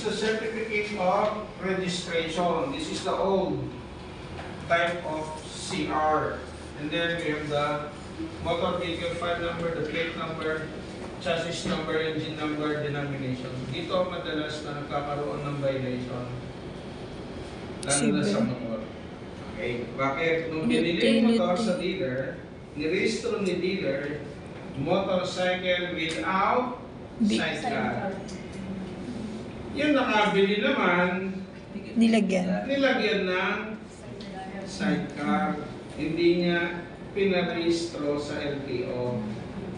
the certificate of registration. This is the old type of CR. And then we have the motor vehicle file number, the plate number, chassis number, engine number, denomination. Dito madalas na nagkakaroon ng violation. Lalo na sa motor. Okay. Bakit? Nung binili yung motor sa dealer, nirehistro ni dealer, motorcycle without sidecar. Yung nakabili naman, nilagyan ng sidecar. Hindi niya pinarehistro sa LTO.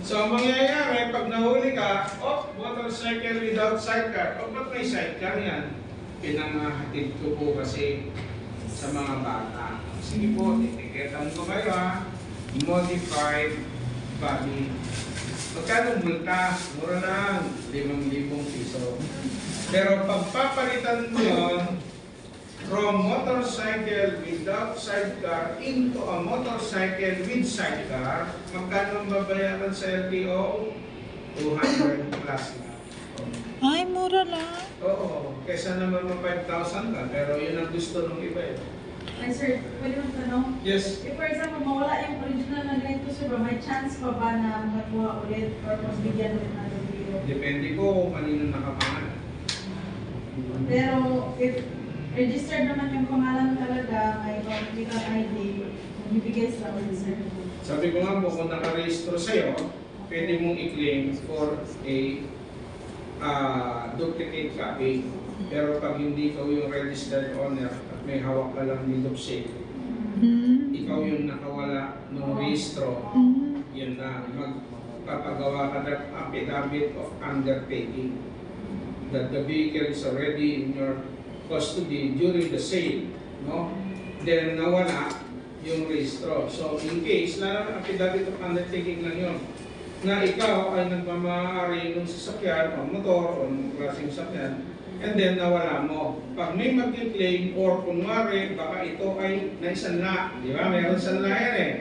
So, ang mangyayari, pag nahuli ka, motorcycle without sidecar. Ba't may sidecar yan? Pinangahatid ko po kasi sa mga bata. Sige po, titiketan ko kayo ha. Modified body. Magkano multa? Mura lang, 5,000 piso. Pero pagpapalitan mo yun, from motorcycle without sidecar into a motorcycle with sidecar, magkano ang babayaran sa LTO? 200 plus na. Ay, mura lang. Oo, kesa naman mga 5,000 ka, pero yun ang gusto ng iba eh. Ay sir, pwede mong tanong? Yes. If for example, mawala yung original na ganito sir, may chance pa ba na makakuha ulit or mas bigyan ulit ng video? Depende ko kung kanino nakapangalan. Pero if registered naman yung pangalan talaga, may public ID, magbibigay sila ulit sir. Sabi ko nga po, kung nakarehistro sa'yo, pwede mong i-claim for a duplicate copy. Pero pag hindi ikaw yung registered owner at may hawak ka lang deed of sale, ikaw yung nakawala ng rehistro, yun na, magpapagawa ka ng affidavit of undertaking that the vehicle is already in your custody during the sale, no? Then nawala yung rehistro. So in case, lalo affidavit of undertaking lang yun, na ikaw ay nagmamahari ng sasakyan o motor o ng klaseng sasakyan, and then nawala mo. Pag may mag-claim or kunwari, baka ito ay naisanla, di ba? Meron sanla yan eh.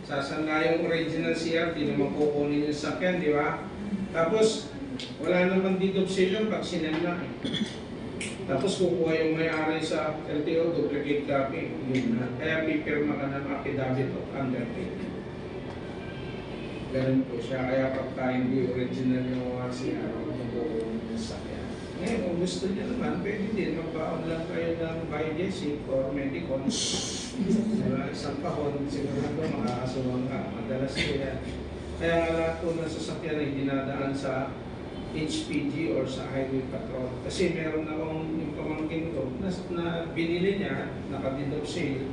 Sasanla yung original CR, di naman kukunin yung sasakyan, di ba? Tapos, wala naman dito sila pag sinanla eh. Tapos kukuha yung may-ari sa LTO, duplicate copy, yun na. Kaya pipirma ka ng affidavit of undertaking. Ganun po siya, kaya pagka hindi original yung CR, magbubuo yung sasakyan. Ngayon, kung gusto niya naman, pwede din magbaon lang kayo ng biodesic or medicon. Diba? Isang kahon, sigurado makakasuwang ka. Madalas ko yan. Kaya nga lahat po ng sasakyan ay dinadaan sa HPG or sa highway patrol. Kasi meron akong yung pamangkin ko na binili niya, naka-deed of sale.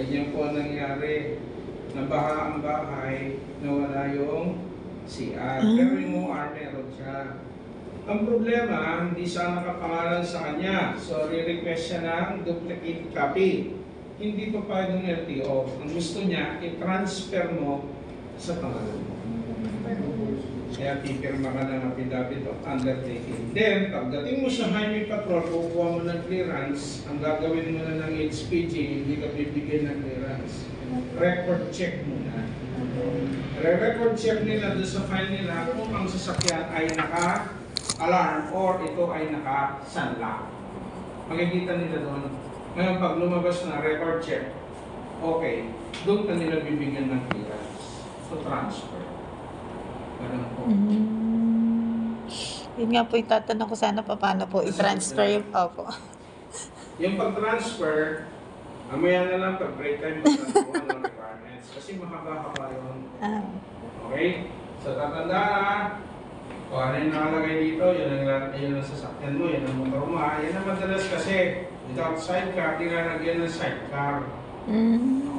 Ganyan po ang nangyari. Nabaha ang bahay, nawala yung CR. Pero yung OR meron siya. Ang problema, hindi siya nakapangalan sa kanya. So, re-request siya ng duplicate copy. Hindi pa pa yung LTO. Ang gusto niya, i-transfer mo sa pangalan mo. Kaya pipirma ka ng affidavit of undertaking. Then, pagdating mo sa highway patrol, kukuha mo ng clearance, ang gagawin mo na ng HPG, hindi ka bibigyan ng clearance. Record check muna. Record check nila doon sa file nila kung ang sasakyan ay naka-alarm or ito ay naka-sunlock. Makikita nila doon. Ngayon, pag lumabas na record check, okay, doon ka nila bibigyan ng clearance to transfer. Ganun po. Yun nga po itatanong ko sana paano po i-transfer yung po. Yung pag-transfer, mamaya na lang pag break time magkakaroon ng requirements. Kasi mahaba-haba yun. Okay? So tatandaan, kung ano yung nakalagay dito, yun ang sasakyan mo, yun ang motor mo. Yan ang madalas kasi without sidecar, tinalagyan ng sidecar.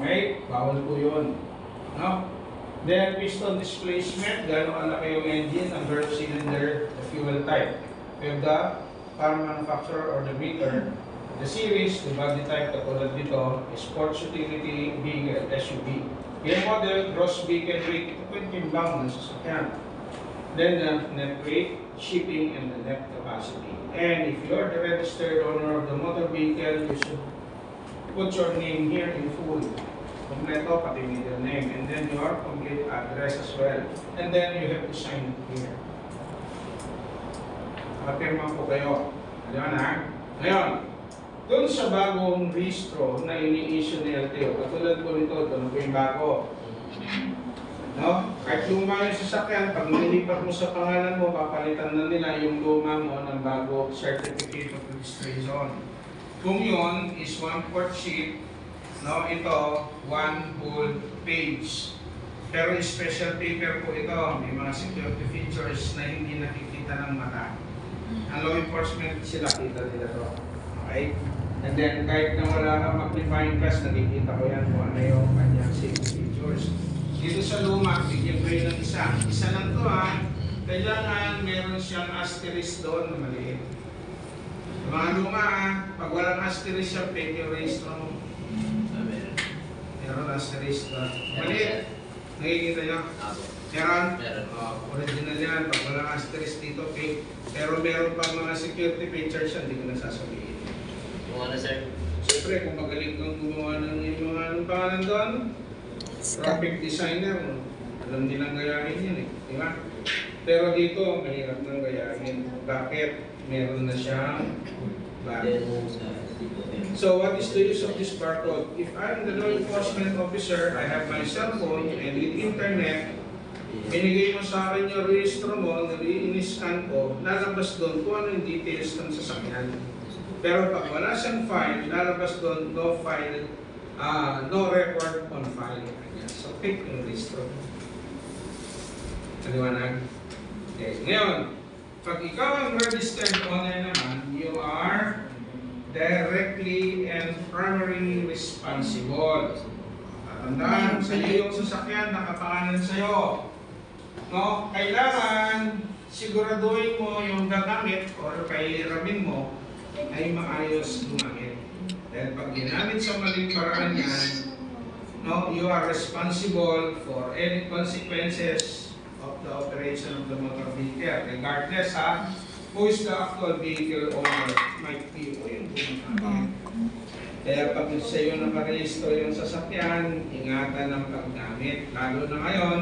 Okay? Bawal po yun. No? Then piston displacement, gano'ng kalaki yung engine, number of cylinder, the fuel type. We have the car manufacturer or the maker. The series, the body type katulad dito, sports utility vehicle, SUV. Yung model, gross vehicle weight, ito po yung timbang ng sasakyan. Then the net weight, shipping, and the net capacity. And if you're the registered owner of the motor vehicle, you should put your name here in full. Kompleto, pati middle name, and then your complete address as well. And then you have to sign here. Nakapirma po kayo. Maliwanag? Ngayon, doon sa bagong registro na ini-issue ni LTO, katulad po nito, ito na po yung bago. No? Kahit luma yung sasakyan, pag nilipat mo sa pangalan mo, papalitan na nila yung luma mo ng bago certificate of registration. Kung yun is 1/4 sheet, no, ito 1 whole page. Pero special paper po ito, may mga security features na hindi nakikita ng mata. Ang law enforcement sila, kita nila to. Okay? And then kahit na wala kang magnifying glass, nakikita ko yan kung ano yung kanyang safety features. Dito sa luma, bigyan ko yun ng isa. Isa lang to ha. Kailangan meron siyang asterisk doon na maliit. Sa mga luma ha, pag walang asterisk siya, pwede yung registro mo. Meron asterisk doon. Maliit. Nakikita nyo? Meron? Original yan. Pag walang asterisk dito, fake. Pero meron pa mga security features yan, hindi ko nasasabihin. Kung ano, sir? Siyempre, kung magaling kang gumawa ng mga anong pangalan doon, graphic designer, alam nilang gayahin yun eh. Di ba? Pero dito, mahirap nang gayahin. Bakit? Meron na siyang barcode. So, what is the use of this barcode? If I'm the law enforcement officer, I have my cell phone and with internet, binigay mo sa akin yung registro mo, in-scan ko, lalabas doon kung ano yung details ng sasakyan. Pero pag wala siyang file, lalabas doon, no file, no record on file. So, pick yung registro. Naliwanag? Okay. Ngayon, pag ikaw ang registered owner naman, you are directly and primarily responsible. Tatandaan, sa iyo yung sasakyan, nakapangalan sa iyo. No? Kailangan siguraduhin mo yung gagamit o kahiramin mo ay maayos gumamit. Dahil pag ginamit sa maling paraan yan, no, you are responsible for any consequences of the operation of the motor vehicle, regardless who is the actual vehicle owner, might be o yung gumagamit. Kaya pag sa iyo nakarehistro yung sasakyan, ingatan ang paggamit. Lalo na ngayon,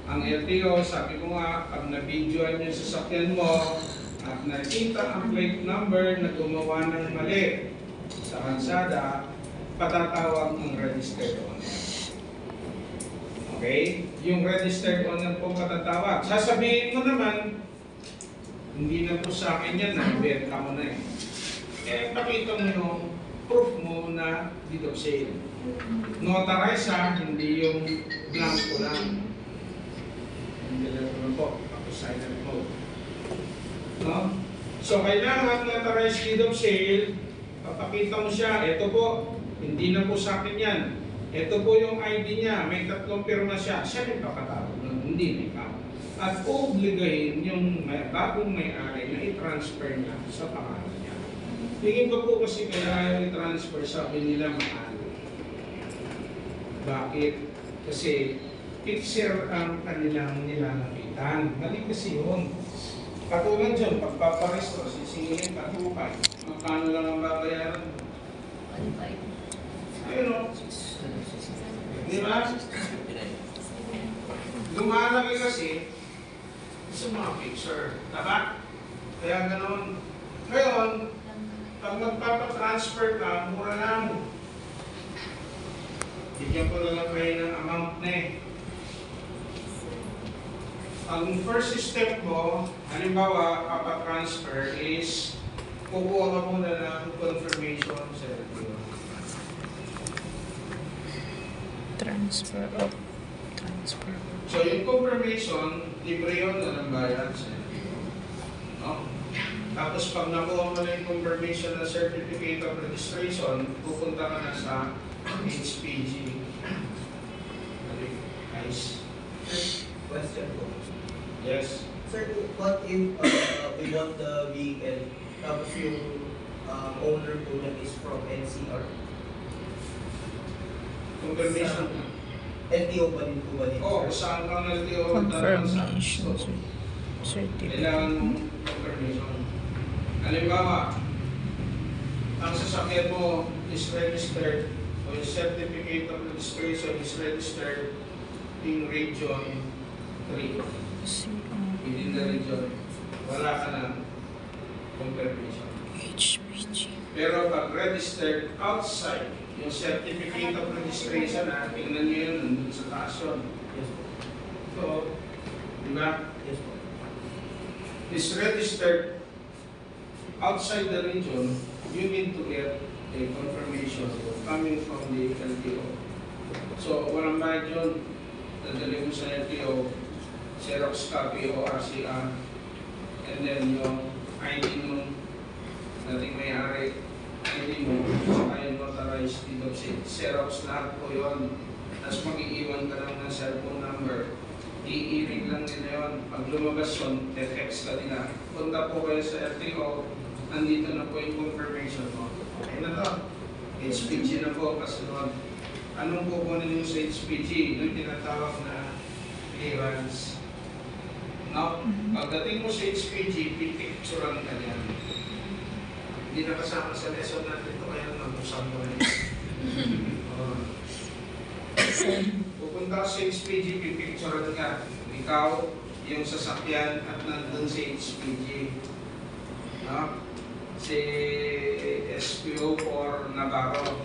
ang LTO, sabi ko nga, pag na-videoan yung sasakyan mo, at nakita ang plate number na gumawa ng mali sa kalsada, patatawag ng registered owner. Okay? Yung registered owner po patatawag. Sasabihin mo naman, hindi na po sa akin yan, na-ibenta mo na eh. Eh, pakita mo yung proof mo na deed of sale. Notarize hindi yung blanco lang. Hindi lang po, ako-sign mo. No? So, kailangan notarize deed of sale, papakita mo siya, ito po, hindi na po sa akin yan. Ito po yung ID niya, may 3 pirma siya, siya yung pakatawag nun, hindi may ikaw. At obligahin yung bagong may-ari na i-transfer niya sa pangalan niya. Tingin ko po kasi kaya yung i-transfer, sabi nila mahal. Bakit? Kasi fixer ang kanilang nilalapitan. Mali kasi yun. Katulad dyan, pagpaparestro, sisingilin ka, 2.5. Magkano lang ang babayaran mo? 1.5. Ayun o. Di ba? Lumalaki kasi sa mga fixer. Diba? Kaya ganoon. Ngayon, pag magpapatransfer ka, mura lang. Bigyan ko na lang kayo ng amount na eh. Ang first step mo, halimbawa, papatransfer is kukuha ka muna ng confirmation sa LTO. Transfer of. So, yung confirmation, libre yun na ng bayad sa LTO. No? Tapos, pag nakuha mo na yung confirmation na certificate of registration, pupunta ka na sa HPG. Nice. Question po. Yes. Sir, what if we bought the vehicle tapos yung owner po niya is from NCR? Confirmation. LTO pa din po ba dito? Oo, saan kang LTO? Confirmation certificate. Kailangan mong confirmation. Halimbawa, ang sasakyan mo is registered o yung certificate of registration is registered in region 3. Within the region, wala ka ng confirmation. Pero pag registered outside, yung certificate of registration na, tingnan nyo yun, nandun sa taas yun. Yes po. So, di ba? Yes po. Is registered outside the region, you need to get a confirmation coming from the LTO. So, walang bayad yun. Dadali mo sa LTO, Xerox copy o RCR, and then yung ID mo, dating may-ari, ID mo, saka yung notarized deed of sale. Xerox lahat po yun. Tapos mag-iiwan ka lang ng cellphone number. Iiring lang nila yun. Pag lumabas yun, text ka nila. Punta po kayo sa LTO, nandito na po yung confirmation mo. Okay na to. HPG na po kasunod. Anong kukunin nyo sa HPG? Yung tinatawag na clearance. No? Pagdating mo sa HPG, pipicturean ka yan. Hindi na kasama sa lesson natin ito, kaya nabuksan mo rin. Pupunta ka sa HPG, pipicturean ka. Ikaw, yung sasakyan at nandun sa HPG. No? Si SPO for Navarro.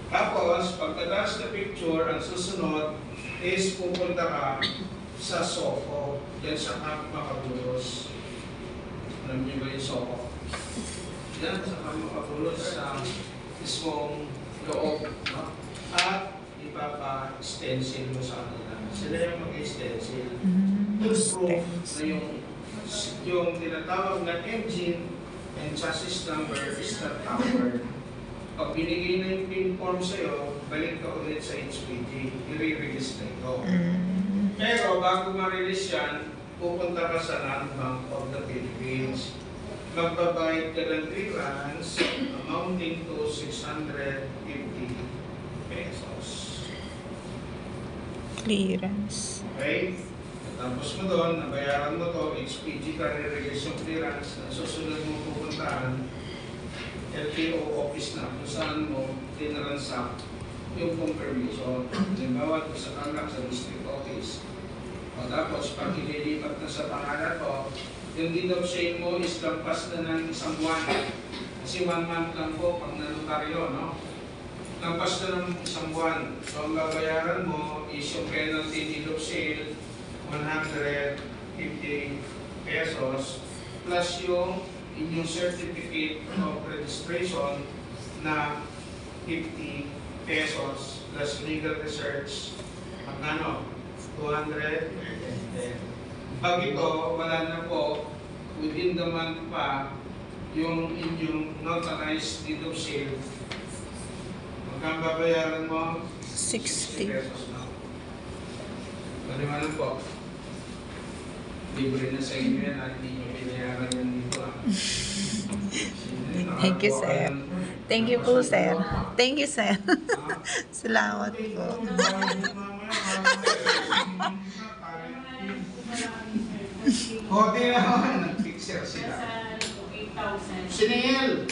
Tapos, pagkatapos na picture, ang susunod is pupunta ka sa SOCO, dyan sa Camp Makabulos. Alam niyo ba yung SOCO? Dyan sa Camp Makabulos, sa mismong loob. No? At ipapa-stencil mo sa kanila. Sila yung mag-stencil. To prove na yung tinatawag na engine and chassis number is not covered. Pag binigay na yung PIN form sa'yo, balik ka ulit sa HPG, i-re-release na ito. Pero bago ma-release yan, pupunta ka sa Land Bank of the Philippines. Magbabayad ka ng clearance amounting to 650 pesos. Clearance. Okay? Tapos mo doon, nabayaran mo to, HPG ka, re-release yung clearance, na susunod mo pupuntahan, LTO office na kung saan mo tinransact yung confirmation. Halimbawa, sa Tarlac, sa district office. O tapos, pag ililipat na sa pangalan ko, yung deed of sale mo is lampas na ng isang buwan. Kasi 1 month lang po pag nanotaryo, no? Lampas na ng isang buwan. So, ang babayaran mo is yung penalty deed of sale, 150 pesos, plus yung inyong certificate of registration na 50 pesos plus legal research magkano? 200. Pag ito, wala na po, within the month pa, yung inyong notarized deed of sale, magkano babayaran mo? 60. pesos na. Maliwanag po. Libre na sa inyo yan at hindi nyo binayaran yan dito. Thank you, sir. Thank you po, sir. Thank you, sir. Salamat po. O, di naman, nag-fixer sila. Nasa 8,000. Siningil!